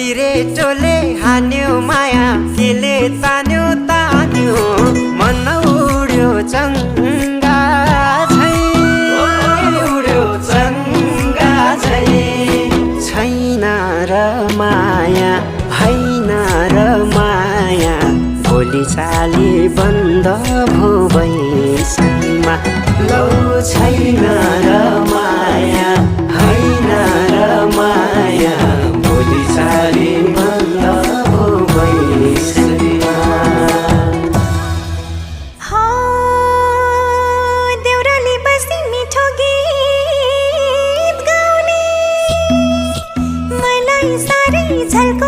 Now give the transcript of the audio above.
सिरेटोले हान्यो माया केले तान्यो तान्यो मन उड्यो चङ्गा झै उड्यो चङ्गा झै छैन र माया होइन र माया भोलि चाली बन्द भो बैसैमा लौ छैन र माया होइन र माया भोलि चाली बन्द भो बैसैमा देउराली बस्ती मिठो गीत गाउने मलाई साह्रै झल्को